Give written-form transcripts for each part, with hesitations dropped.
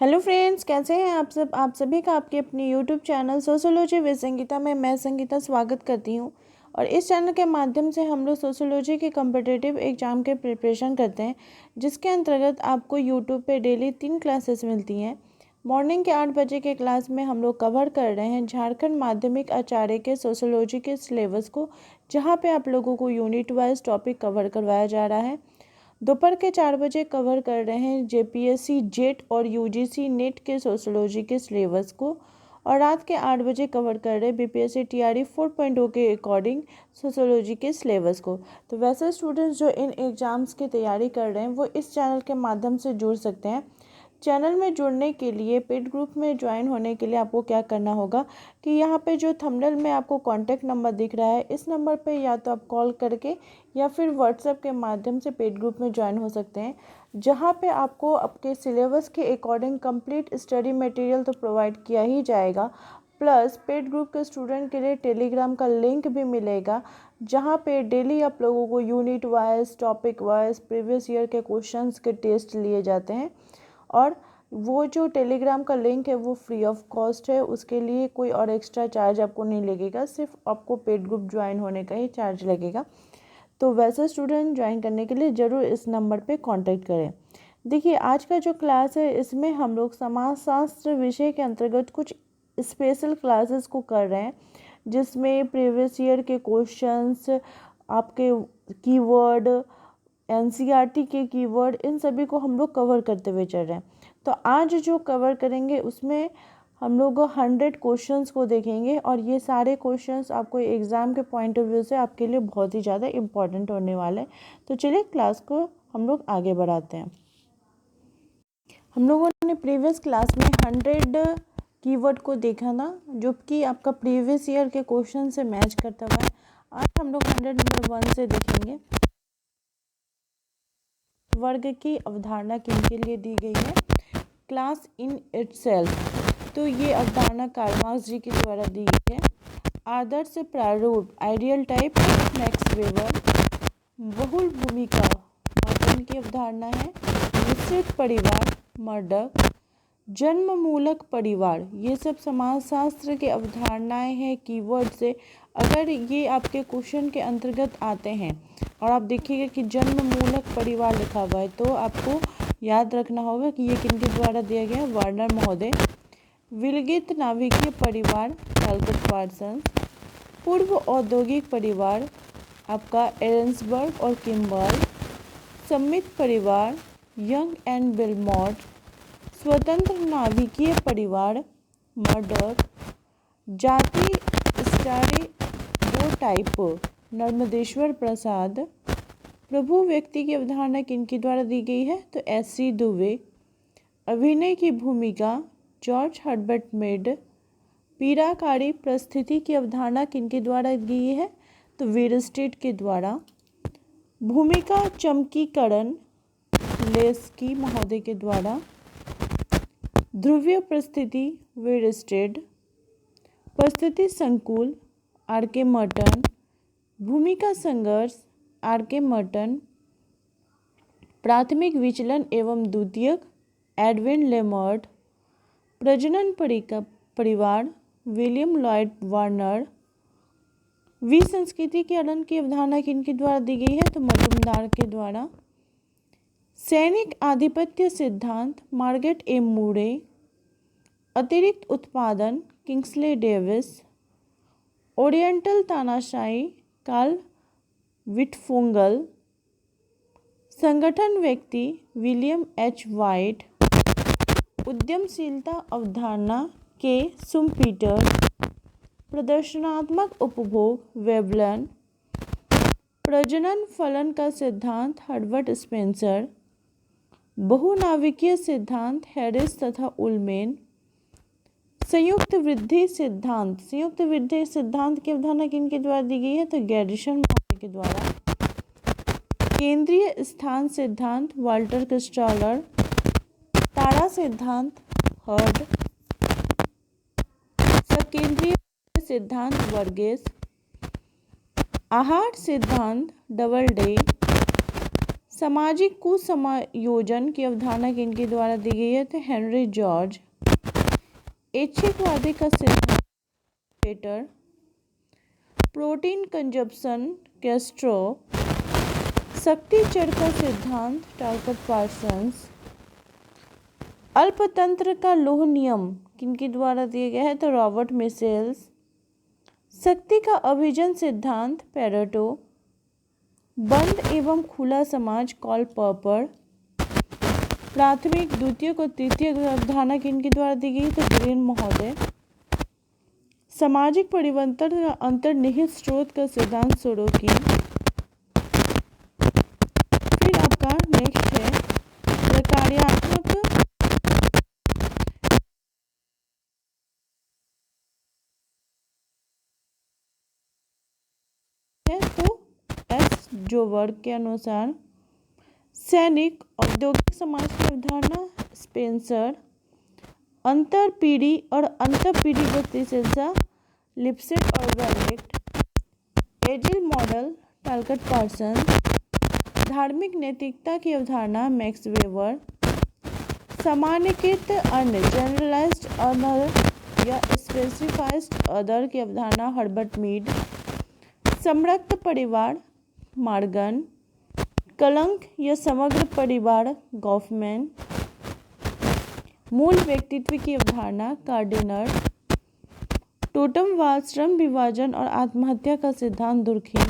Hello friends, कैसे हैं आप सब। आप सभी का आपके अपने YouTube channel sociology with Sangeeta में मैं संगीता स्वागत करती हूं। और इस चैनल के माध्यम से हम लोग सोशियोलॉजी के कॉम्पिटिटिव एग्ज़ाम के प्रिपरेशन करते हैं, जिसके अंतर्गत आपको यूट्यूब पे डेली 3 क्लासेस मिलती हैं। मॉर्निंग के 8 बजे के क्लास में हम लोग कवर कर रहे हैं झारखंड माध्यमिक आचार्य के सोशियोलॉजी के सिलेबस को, जहाँ पे आप लोगों को यूनिट वाइज टॉपिक कवर करवाया जा रहा है। दोपहर के 4 बजे कवर कर रहे हैं जेपीएससी जेट और यूजीसी नेट के सोशियोलॉजी के सिलेबस को, और रात के 8 बजे कवर कर रहे हैं बीपीएससी टीआरई 4.0 के अकॉर्डिंग सोशियोलॉजी के सिलेबस को। तो वैसे स्टूडेंट्स जो इन एग्ज़ाम्स की तैयारी कर रहे हैं वो इस चैनल के माध्यम से जुड़ सकते हैं। चैनल में जुड़ने के लिए, पेड ग्रुप में ज्वाइन होने के लिए आपको क्या करना होगा कि यहाँ पे जो थंबनेल में आपको कॉन्टैक्ट नंबर दिख रहा है, इस नंबर पे या तो आप कॉल करके या फिर व्हाट्सएप के माध्यम से पेड ग्रुप में ज्वाइन हो सकते हैं, जहाँ पे आपको आपके सिलेबस के अकॉर्डिंग कंप्लीट स्टडी मटेरियल तो प्रोवाइड किया ही जाएगा, प्लस पेड ग्रुप के स्टूडेंट के लिए टेलीग्राम का लिंक भी मिलेगा, जहाँ पे डेली आप लोगों को unit wise, topic wise, previous year के क्वेश्चंस के टेस्ट लिए जाते हैं। और वो जो टेलीग्राम का लिंक है वो फ्री ऑफ कॉस्ट है, उसके लिए कोई और एक्स्ट्रा चार्ज आपको नहीं लगेगा, सिर्फ आपको पेड ग्रुप ज्वाइन होने का ही चार्ज लगेगा। तो वैसे स्टूडेंट ज्वाइन करने के लिए ज़रूर इस नंबर पे कांटेक्ट करें। देखिए, आज का जो क्लास है इसमें हम लोग समाजशास्त्र विषय के अंतर्गत कुछ स्पेशल क्लासेस को कर रहे हैं, जिसमें प्रीवियस ईयर के क्वेश्चंस, आपके कीवर्ड, एनसीईआरटी के कीवर्ड, इन सभी को हम लोग कवर करते हुए चल रहे हैं। तो आज जो कवर करेंगे उसमें हम लोग 100 क्वेश्चंस को देखेंगे, और ये सारे क्वेश्चंस आपको एग्ज़ाम के पॉइंट ऑफ व्यू से आपके लिए बहुत ही ज़्यादा इम्पॉर्टेंट होने वाले हैं। तो चलिए क्लास को हम लोग आगे बढ़ाते हैं। हम लोगों ने प्रीवियस क्लास में 100 कीवर्ड को देखा ना, जो कि आपका प्रीवियस ईयर के क्वेश्चन से मैच करता हुआ है। आज हम लोग 100 नंबर 1 से देखेंगे। वर्ग की अवधारणा किनके लिए दी गई है? Class in itself. तो ये अवधारणा कार्ल मार्क्स जी के द्वारा दी गई है। आदर्श प्रारूप, आइडियल टाइप, मैक्स वेबर। बहुल भूमिका, मॉर्गन की अवधारणा है। मिश्रित परिवार, मर्डक। जन्ममूलक परिवार, ये सब समाजशास्त्र के अवधारणाएं हैं कीवर्ड से। अगर ये आपके क्वेश्चन के अंतर्गत आते हैं और आप देखिएगा कि जन्ममूलक परिवार लिखा हुआ है, तो आपको याद रखना होगा कि ये किनके द्वारा दिया गया है? वार्नर महोदय। विलगित नाभिकीय परिवार, कैलकुट पार्सन्स। पूर्व औद्योगिक परिवार आपका एरन्सबर्ग और किम्बर्ग। सम्मित परिवार, यंग एंड बिलमॉट। स्वतंत्र नाभिकीय परिवार, मर्डक। जाति स्टेरियोटाइप, नर्मदेश्वर प्रसाद। प्रभु व्यक्ति की अवधारणा किनके द्वारा दी गई है? तो एस.सी. दुबे। अभिनय की भूमिका, जॉर्ज हर्बर्ट मेड। पीड़ाकारी परिस्थिति की अवधारणा किनके द्वारा दी गई है? तो वीरस्टेड के द्वारा। भूमिका चमकीकरण, लेस्की महोदय के द्वारा। ध्रुवीय परिस्थिति, वीरस्टेड। परिस्थिति संकुल, आर.के. मर्टन। भूमिका संघर्ष, आर.के. मर्टन। प्राथमिक विचलन एवं द्वितीयक, एडविन लेमर्ट। प्रजनन परिवार, विलियम लॉयड वार्नर। विसंस्कृति के हनन की अवधारणा किनके द्वारा दी गई है? तो मजुमदार के द्वारा। सैनिक आधिपत्य सिद्धांत, मार्गरेट ए. मूरे। अतिरिक्त उत्पादन, किंग्सले डेविस। ओरिएंटल तानाशाही, कार्ल विटफुंगल। संगठन व्यक्ति, विलियम एच. वाइट। उद्यमशीलता अवधारणा, के. शुम्पीटर। प्रदर्शनात्मक उपभोग, वेबलन। प्रजनन फलन का सिद्धांत, हर्बर्ट स्पेंसर। बहुनाभिकीय सिद्धांत, हैरिस तथा उलमेन। संयुक्त वृद्धि सिद्धांत, संयुक्त वृद्धि सिद्धांत की अवधारणा किनके द्वारा दी गई है? तो गैरिसन महोदय के द्वारा। केंद्रीय स्थान सिद्धांत, वाल्टर क्रिस्टॉलर। तारा सिद्धांत, हर्ड। सकेंद्रीय सिद्धांत, वर्गेस। आहार सिद्धांत, डबल डे। सामाजिक कुसमायोजन की अवधारणा किनके द्वारा दी गई है? तो हेनरी जॉर्ज। ऐच्छिकवादी का सिद्धांत पेटर। Protein consumption Castro. शक्ति चर का सिद्धांत टालकट पार्सन्स। अल्पतंत्र का लौह नियम किनके द्वारा दिया गया है? तो रॉबर्ट मिशेल्स। शक्ति का अभिजन सिद्धांत पेरेटो। बंद एवं खुला समाज कॉल पॉपर। प्राथमिक द्वितीयक और तृतीयक अवधारणा किनके द्वारा दी गई? तो ग्रीन महोदय। सामाजिक परिवर्तन का अंतर्निहित स्रोत का सिद्धांत सोरोकी। फिर आपका नेक्स्ट है प्रकार्यात्मक है तो एस जोबर्ग के अनुसार। सैनिक औद्योगिक समाज की अवधारणा स्पेंसर। अंतर पीढ़ी और अंतःपीढ़ी गतिशीलता लिप्सेट और वेनेट। AGIL model Talcott Parson. धार्मिक नैतिकता की अवधारणा मैक्स वेबर। सामान्यकृत अन्य जनरलाइज्ड अदर या स्पेसिफाइड अदर की अवधारणा हर्बर्ट मीड। समृद्ध परिवार मार्गन। कलंक या समग्र परिवार गॉफमैन। मूल व्यक्तित्व की अवधारणा कार्डेनर। टोटमवाद श्रम विभाजन और आत्महत्या का सिद्धांत दुर्खेम।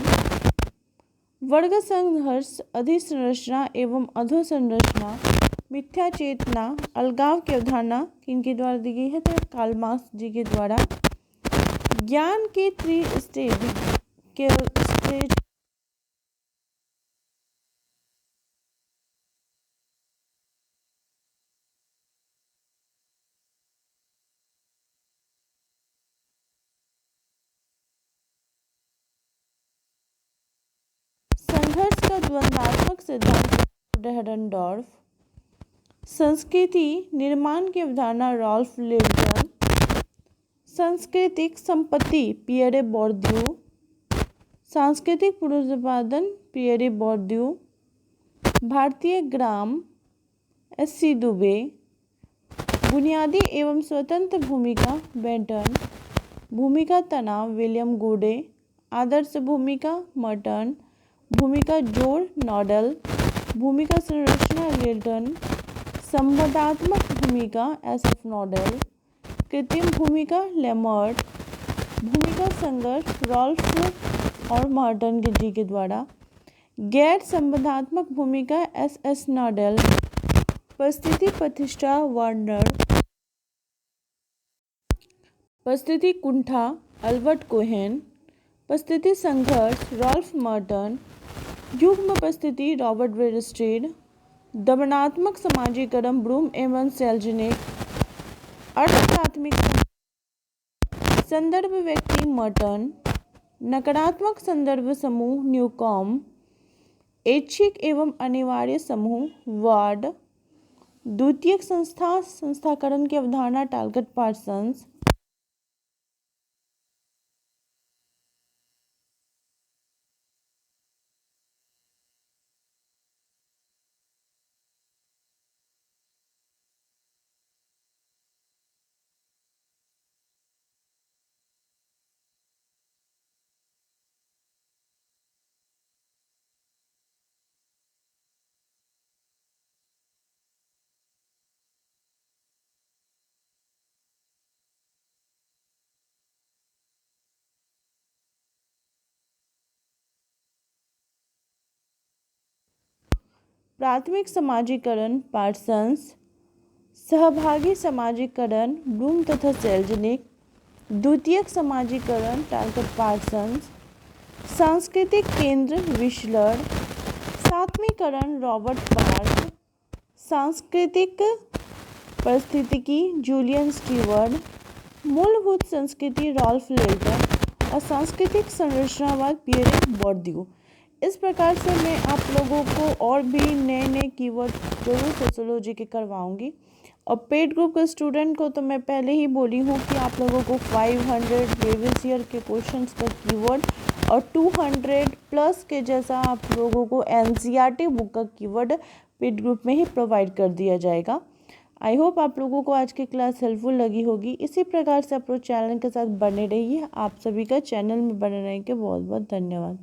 वर्ग संघर्ष अधिसंरचना एवं अधोसंरचना मिथ्या चेतना अलगाव की अवधारणा किनके द्वारा दी गई है? तो कार्ल मार्क्स जी के द्वारा। ज्ञान के त्रिस्टेज के स्टेज संघर्ष का द्वंद्वात्मक सिद्धांत डेहरनडॉर्फ। संस्कृति निर्माण की अवधारणा रॉल्फ लिल्टन। सांस्कृतिक संपत्ति पियरे बोर्दियू। सांस्कृतिक पुनरुत्पादन पियरे बोर्दियू। भारतीय ग्राम एस.सी. दुबे। बुनियादी एवं स्वतंत्र भूमिका बेंटन। भूमिका तनाव विलियम गुडे। आदर्श भूमिका मर्टन। भूमिका जोड़ नॉडल। भूमिका संरचना लिल्टन। संवादात्मक भूमिका एस.एफ. नॉडल। कृत्रिम भूमिका लेमर्ट। भूमिका संघर्ष रॉल्फ और मर्टन जी के द्वारा। गैर संवादात्मक भूमिका एस.एस. नॉडल। परिस्थिति प्रतिष्ठा वार्नर। परिस्थिति कुंठा अल्बर्ट कोहेन। परिस्थिति संघर्ष रॉल्फ मर्टन। युग्म परिस्थिति रॉबर्ट वेरस्टेड। दमनात्मक समाजीकरण ब्रूम एवं सेल्जनिक। अर्थ प्राथमिक संदर्भ व्यक्ति मर्टन। नकारात्मक संदर्भ समूह न्यूकॉम। ऐच्छिक एवं अनिवार्य समूह वार्ड। द्वितीयक संस्थाकरण की अवधारणा टालकट पार्सन्स। प्राथमिक समाजीकरण पार्सन्स। सहभागी समाजीकरण ब्लूम तथा सेल्जनिक। द्वितीयक समाजीकरण टालकट पार्सन्स। सांस्कृतिक केंद्र विशलर। सातवीकरण रॉबर्ट बार्ग। सांस्कृतिक परिस्थितिकी जूलियन स्टीवर्ट। मूलभूत संस्कृति रॉल्फ लिल्टन और सांस्कृतिक संरचनावाद पियरे बोर्दियू। इस प्रकार से मैं आप लोगों को और भी नए नए कीवर्ड जरूर सोशियोलॉजी के करवाऊंगी। और पेड ग्रुप के स्टूडेंट को तो मैं पहले ही बोली हूँ कि आप लोगों को 500 प्रीवियस ईयर के क्वेश्चंस का कीवर्ड और 200 प्लस के जैसा आप लोगों को NCERT बुक का कीवर्ड पेड ग्रुप में ही प्रोवाइड कर दिया जाएगा। आई होप आप लोगों को आज की क्लास हेल्पफुल लगी होगी। इसी प्रकार से आप लोग चैनल के साथ बने रहिए। आप सभी का चैनल में बने रहने के बहुत बहुत धन्यवाद।